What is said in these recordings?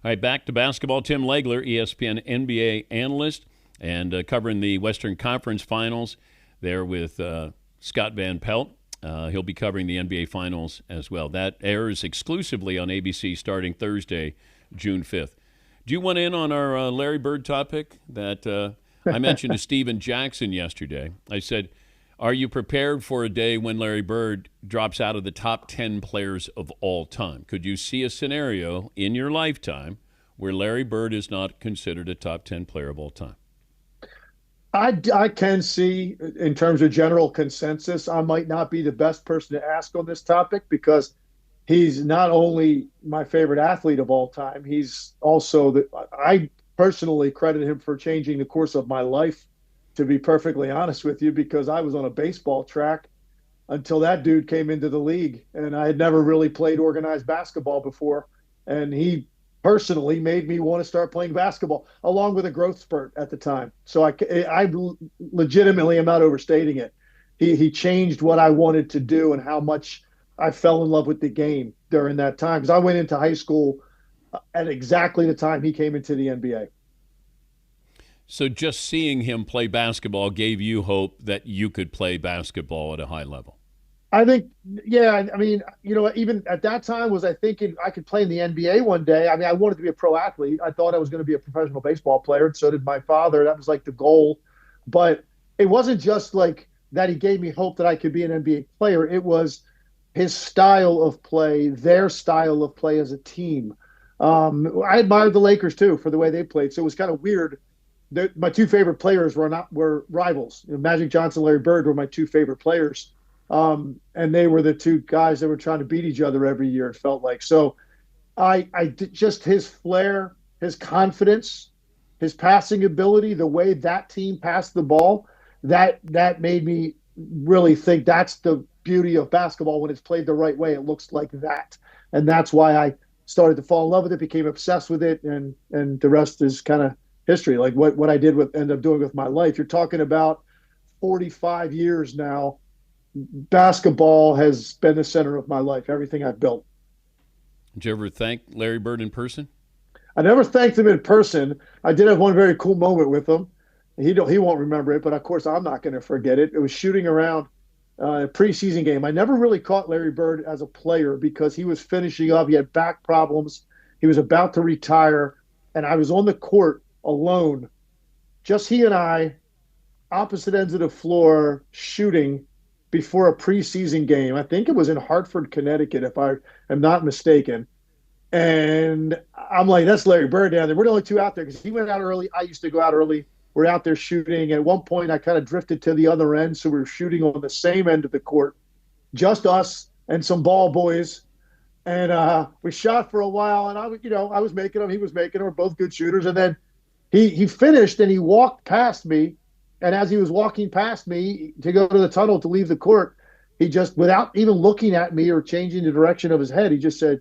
All right, back to basketball. Tim Legler, ESPN NBA analyst, and covering the Western Conference Finals there with Scott Van Pelt. He'll be covering the NBA Finals as well. That airs exclusively on ABC starting Thursday, June 5th. Do you want in on our Larry Bird topic that I mentioned to Steven Jackson yesterday? I said, are you prepared for a day when Larry Bird drops out of the top 10 players of all time? Could you see a scenario in your lifetime where Larry Bird is not considered a top 10 player of all time? I can see, in terms of general consensus, I might not be the best person to ask on this topic because he's not only my favorite athlete of all time, he's also I personally credit him for changing the course of my life, to be perfectly honest with you, because I was on a baseball track until that dude came into the league, and I had never really played organized basketball before, and he personally made me want to start playing basketball, along with a growth spurt at the time. So I legitimately am not overstating it. He changed what I wanted to do and how much I fell in love with the game during that time, because I went into high school at exactly the time he came into the NBA. So just seeing him play basketball gave you hope that you could play basketball at a high level? I think, yeah, I mean, even at that time, was I thinking I could play in the NBA one day? I mean, I wanted to be a pro athlete. I thought I was going to be a professional baseball player, and so did my father. That was like the goal. But it wasn't just like that he gave me hope that I could be an NBA player. It was his style of play, their style of play as a team. I admired the Lakers, too, for the way they played. So it was kind of weird. My two favorite players were rivals. Magic Johnson, Larry Bird were my two favorite players, and they were the two guys that were trying to beat each other every year. It felt like so. Just his flair, his confidence, his passing ability, the way that team passed the ball, that made me really think that's the beauty of basketball when it's played the right way. It looks like that, and that's why I started to fall in love with it, became obsessed with it, and the rest is kind of history, like what I end up doing with my life. You're talking about 45 years now. Basketball has been the center of my life, everything I've built. Did you ever thank Larry Bird in person? I never thanked him in person. I did have one very cool moment with him. He won't remember it, but of course I'm not going to forget it. It was shooting around a preseason game. I never really caught Larry Bird as a player because he was finishing up. He had back problems. He was about to retire, and I was on the court alone, just he and I, opposite ends of the floor, shooting before a preseason game. I think it was in Hartford, Connecticut, if I am not mistaken. And I'm like, that's Larry Bird down there. We're the only two out there because he went out early. I used to go out early. We're out there shooting. At one point, I kind of drifted to the other end, so we were shooting on the same end of the court, just us and some ball boys. And we shot for a while, and I was making them. He was making them. We're both good shooters. And then he finished and he walked past me. And as he was walking past me to go to the tunnel to leave the court, he just, without even looking at me or changing the direction of his head, he just said,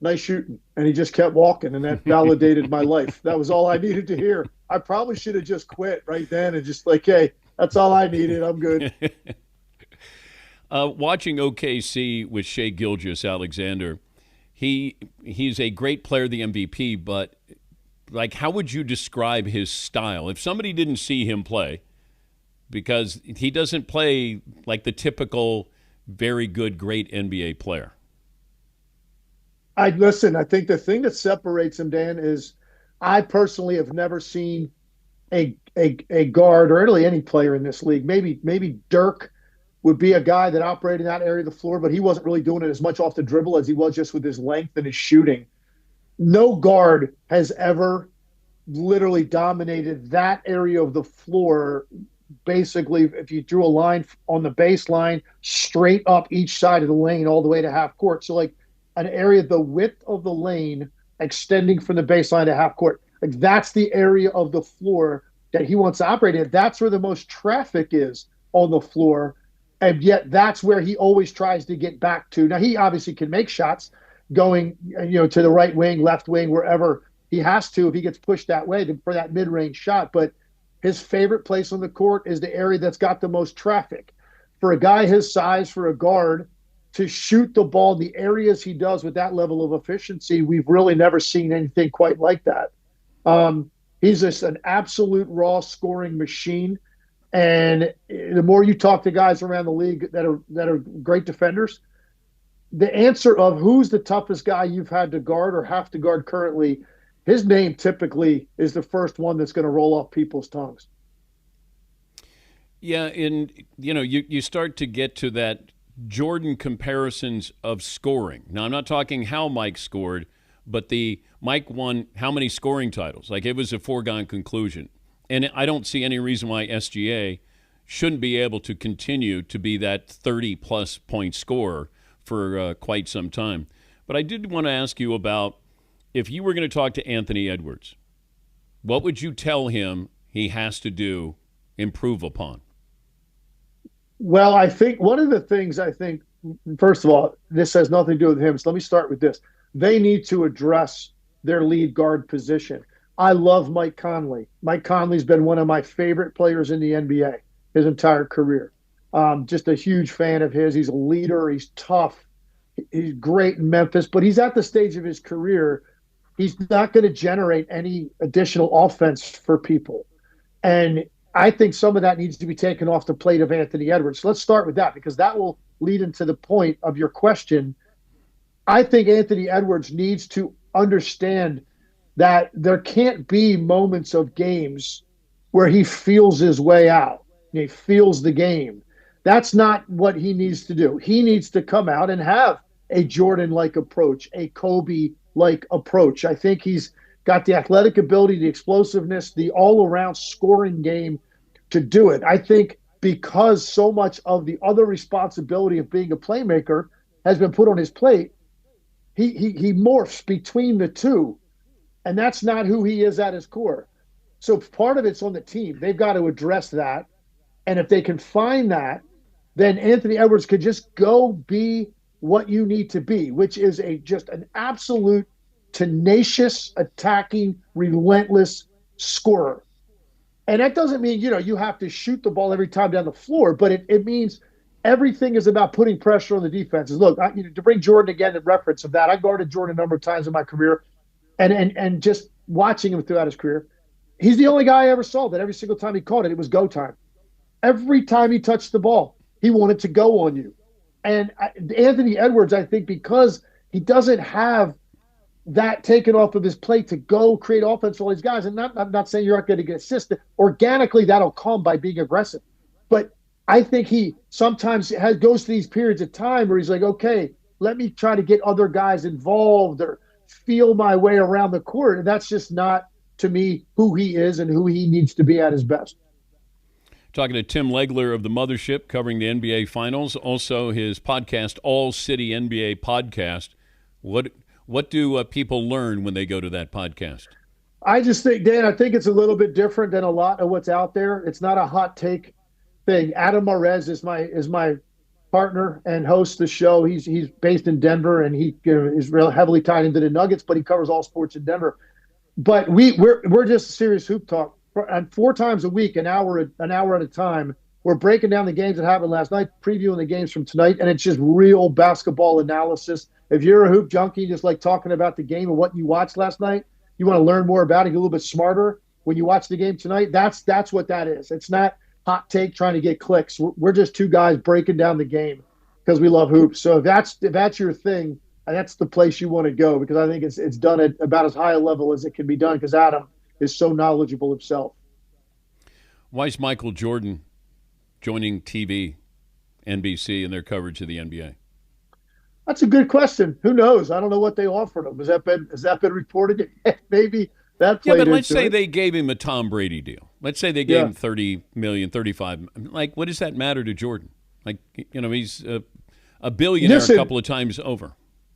"Nice shooting." And he just kept walking. And that validated my life. That was all I needed to hear. I probably should have just quit right then and just like, hey, that's all I needed. I'm good. Watching OKC with Shai Gilgeous-Alexander, he's a great player, the MVP, but like, how would you describe his style? If somebody didn't see him play, because he doesn't play like the typical very good, great NBA player. I think the thing that separates him, Dan, is I personally have never seen a guard or really any player in this league. Maybe Dirk would be a guy that operated in that area of the floor, but he wasn't really doing it as much off the dribble as he was just with his length and his shooting. No guard has ever literally dominated that area of the floor. Basically, if you drew a line on the baseline straight up each side of the lane all the way to half court. So like an area, the width of the lane extending from the baseline to half court. Like that's the area of the floor that he wants to operate in. That's where the most traffic is on the floor. And yet that's where he always tries to get back to. Now, he obviously can make shots going, to the right wing, left wing, wherever he has to if he gets pushed that way for that mid-range shot. But his favorite place on the court is the area that's got the most traffic. For a guy his size, for a guard, to shoot the ball in the areas he does with that level of efficiency, we've really never seen anything quite like that. He's just an absolute raw scoring machine. And the more you talk to guys around the league that are great defenders, the answer of who's the toughest guy you've had to guard or have to guard currently, his name typically is the first one that's going to roll off people's tongues. Yeah, and you start to get to that Jordan comparisons of scoring. Now, I'm not talking how Mike scored, but the Mike won how many scoring titles? Like, it was a foregone conclusion. And I don't see any reason why SGA shouldn't be able to continue to be that 30-plus point scorer for quite some time. But I did want to ask you about, if you were going to talk to Anthony Edwards, what would you tell him he has to do, improve upon? Well, I think one of the things first of all, this has nothing to do with him. So let me start with this. They need to address their lead guard position. I love Mike Conley. Mike Conley's been one of my favorite players in the NBA his entire career. Just a huge fan of his. He's a leader. He's tough. He's great in Memphis, but he's at the stage of his career. He's not going to generate any additional offense for people. And I think some of that needs to be taken off the plate of Anthony Edwards. So let's start with that, because that will lead into the point of your question. I think Anthony Edwards needs to understand that there can't be moments of games where he feels his way out. He feels the game. That's not what he needs to do. He needs to come out and have a Jordan-like approach, a Kobe-like approach. I think he's got the athletic ability, the explosiveness, the all-around scoring game to do it. I think because so much of the other responsibility of being a playmaker has been put on his plate, he morphs between the two, and that's not who he is at his core. So part of it's on the team. They've got to address that, and if they can find that, then Anthony Edwards could just go be what you need to be, which is just an absolute tenacious, attacking, relentless scorer. And that doesn't mean, you have to shoot the ball every time down the floor, but it means everything is about putting pressure on the defenses. Look, to bring Jordan again in reference of that, I guarded Jordan a number of times in my career, and just watching him throughout his career, he's the only guy I ever saw that every single time he caught it, it was go time. Every time he touched the ball, he wanted to go on you. And Anthony Edwards, I think, because he doesn't have that taken off of his plate to go create offense for all these guys. And I'm not saying you're not going to get assists. Organically, that'll come by being aggressive. But I think he sometimes goes to these periods of time where he's like, okay, let me try to get other guys involved or feel my way around the court. And that's just not, to me, who he is and who he needs to be at his best. Talking to Tim Legler of the Mothership, covering the NBA Finals, also his podcast, All City NBA Podcast. What do people learn when they go to that podcast? I just think, Dan, I think it's a little bit different than a lot of what's out there. It's not a hot take thing. Adam Marez is my partner and hosts the show. He's based in Denver, and he is real heavily tied into the Nuggets, but he covers all sports in Denver. But we're just serious hoop talk. And 4 times a week, an hour at a time, we're breaking down the games that happened last night, previewing the games from tonight, and it's just real basketball analysis. If you're a hoop junkie, just like talking about the game and what you watched last night, you want to learn more about it, get a little bit smarter when you watch the game tonight, that's what that is. It's not hot take trying to get clicks. We're just 2 guys breaking down the game because we love hoops. So if that's your thing, that's the place you want to go, because I think it's done at about as high a level as it can be done, because Adam is so knowledgeable himself. Why is Michael Jordan joining TV, NBC, in their coverage of the NBA? That's a good question. Who knows? I don't know what they offered him. Has that been reported? Maybe that played. Yeah, but let's say it. They gave him a Tom Brady deal. Let's say they gave him $30 million, $35 million. Like, what does that matter to Jordan? Like, he's a billionaire a couple of times over.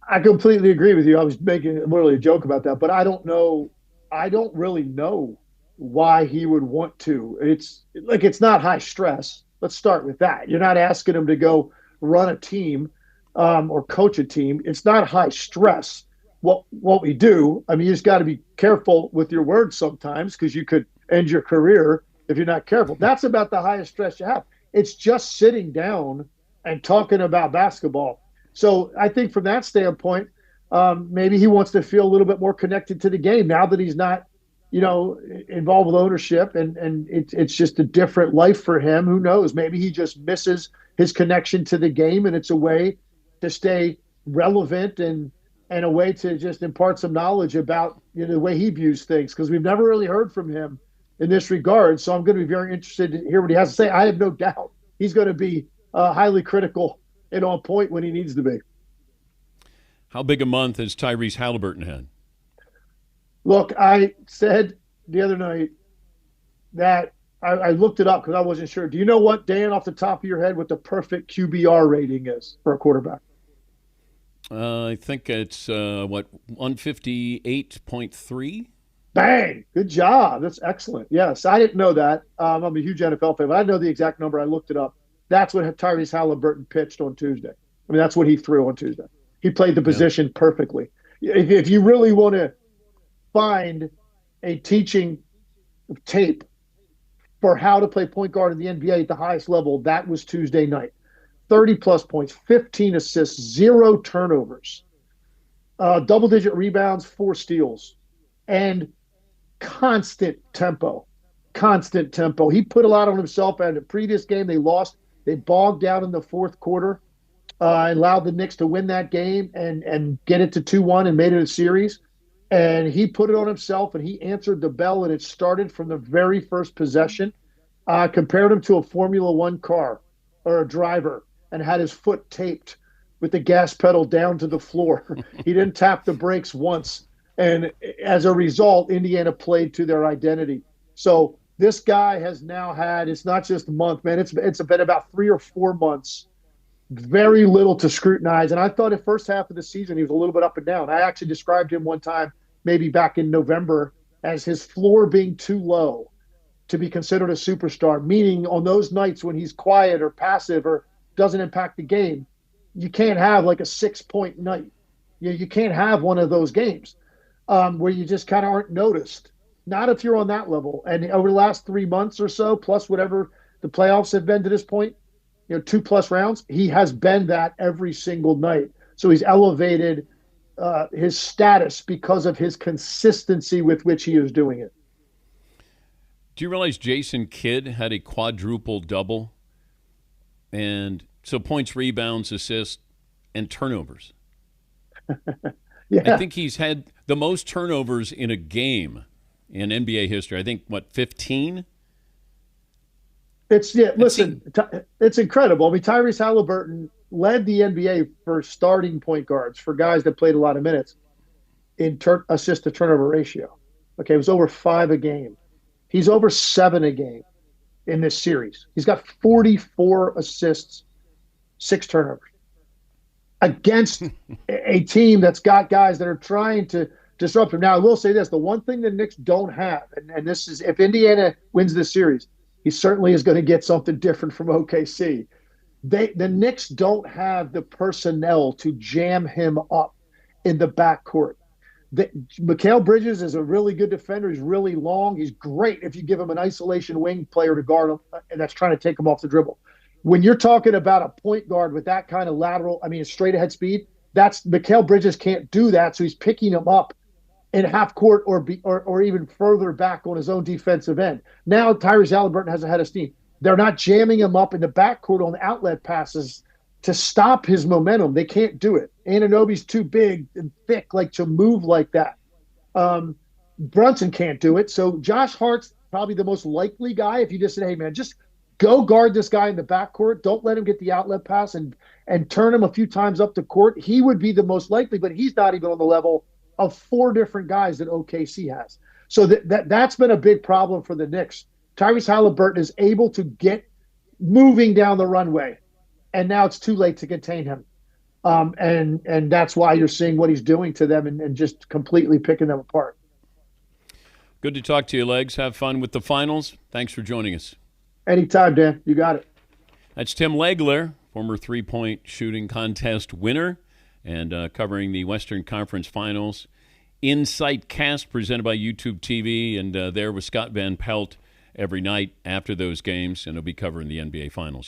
I completely agree with you. I was making literally a joke about that, but I don't know. I don't really know why he would want to. It's not high stress. Let's start with that. You're not asking him to go run a team or coach a team. It's not high stress. What we do, you just got to be careful with your words sometimes, because you could end your career if you're not careful. That's about the highest stress you have. It's just sitting down and talking about basketball. So I think from that standpoint, maybe he wants to feel a little bit more connected to the game now that he's not, involved with ownership, and it's just a different life for him. Who knows? Maybe he just misses his connection to the game, and it's a way to stay relevant and a way to just impart some knowledge about the way he views things, because we've never really heard from him in this regard. So I'm going to be very interested to hear what he has to say. I have no doubt he's going to be highly critical and on point when he needs to be. How big a month has Tyrese Hallebertton had? Look, I said the other night that I looked it up because I wasn't sure. Do you know what, Dan, off the top of your head, what the perfect QBR rating is for a quarterback? I think it's, 158.3? Bang! Good job. That's excellent. Yes, I didn't know that. I'm a huge NFL fan, but I know the exact number. I looked it up. That's what Tyrese Hallebertton pitched on Tuesday. I mean, that's what he threw on Tuesday. He played the position perfectly. If you really want to find a teaching tape for how to play point guard in the NBA at the highest level, that was Tuesday night. 30-plus points, 15 assists, 0 turnovers, double-digit rebounds, 4 steals, and constant tempo. Constant tempo. He put a lot on himself. And the previous game, they lost. They bogged down in the fourth quarter and allowed the Knicks to win that game and get it to 2-1 and made it a series. And he put it on himself, and he answered the bell, and it started from the very first possession. Compared him to a Formula One car or a driver, and had his foot taped with the gas pedal down to the floor. He didn't tap the brakes once. And as a result, Indiana played to their identity. So this guy has now had, it's not just a month, man. It's been about 3 or 4 months, very little to scrutinize. And I thought the first half of the season, he was a little bit up and down. I actually described him one time, maybe back in November, as his floor being too low to be considered a superstar, meaning on those nights when he's quiet or passive or doesn't impact the game, you can't have like a 6-point night. You can't have one of those games where you just kind of aren't noticed. Not if you're on that level. And over the last 3 months or so, plus whatever the playoffs have been to this point, 2+ rounds, he has been that every single night. So he's elevated his status because of his consistency with which he is doing it. Do you realize Jason Kidd had a quadruple double? And so points, rebounds, assists, and turnovers. Yeah. I think he's had the most turnovers in a game in NBA history. I think, 15? It's incredible. I mean, Tyrese Halleberton led the NBA for starting point guards, for guys that played a lot of minutes, in assist to turnover ratio. Okay, it was over 5 a game. He's over 7 a game in this series. He's got 44 assists, 6 turnovers against a team that's got guys that are trying to disrupt him. Now, I will say this. The one thing the Knicks don't have, and this is, if Indiana wins this series, he certainly is going to get something different from OKC. The Knicks don't have the personnel to jam him up in the backcourt. Mikal Bridges is a really good defender. He's really long. He's great if you give him an isolation wing player to guard him, and that's trying to take him off the dribble. When you're talking about a point guard with that kind of lateral, straight ahead speed, that's Mikal Bridges can't do that, so he's picking him up in half court or even further back on his own defensive end. Now Tyrese Halleberton has a head of steam. They're not jamming him up in the backcourt on outlet passes to stop his momentum. They can't do it. Anunoby's too big and thick to move like that. Brunson can't do it. So Josh Hart's probably the most likely guy if you just say, hey, man, just go guard this guy in the backcourt. Don't let him get the outlet pass and turn him a few times up the court. He would be the most likely, but he's not even on the level of 4 different guys that OKC has. So that's been a big problem for the Knicks. Tyrese Halleberton is able to get moving down the runway, and now it's too late to contain him. And that's why you're seeing what he's doing to them and just completely picking them apart. Good to talk to you, Legs. Have fun with the finals. Thanks for joining us. Anytime, Dan. You got it. That's Tim Legler, former three-point shooting contest winner, and covering the Western Conference Finals. Insight Cast presented by YouTube TV, and there with Scott Van Pelt every night after those games, and he'll be covering the NBA Finals.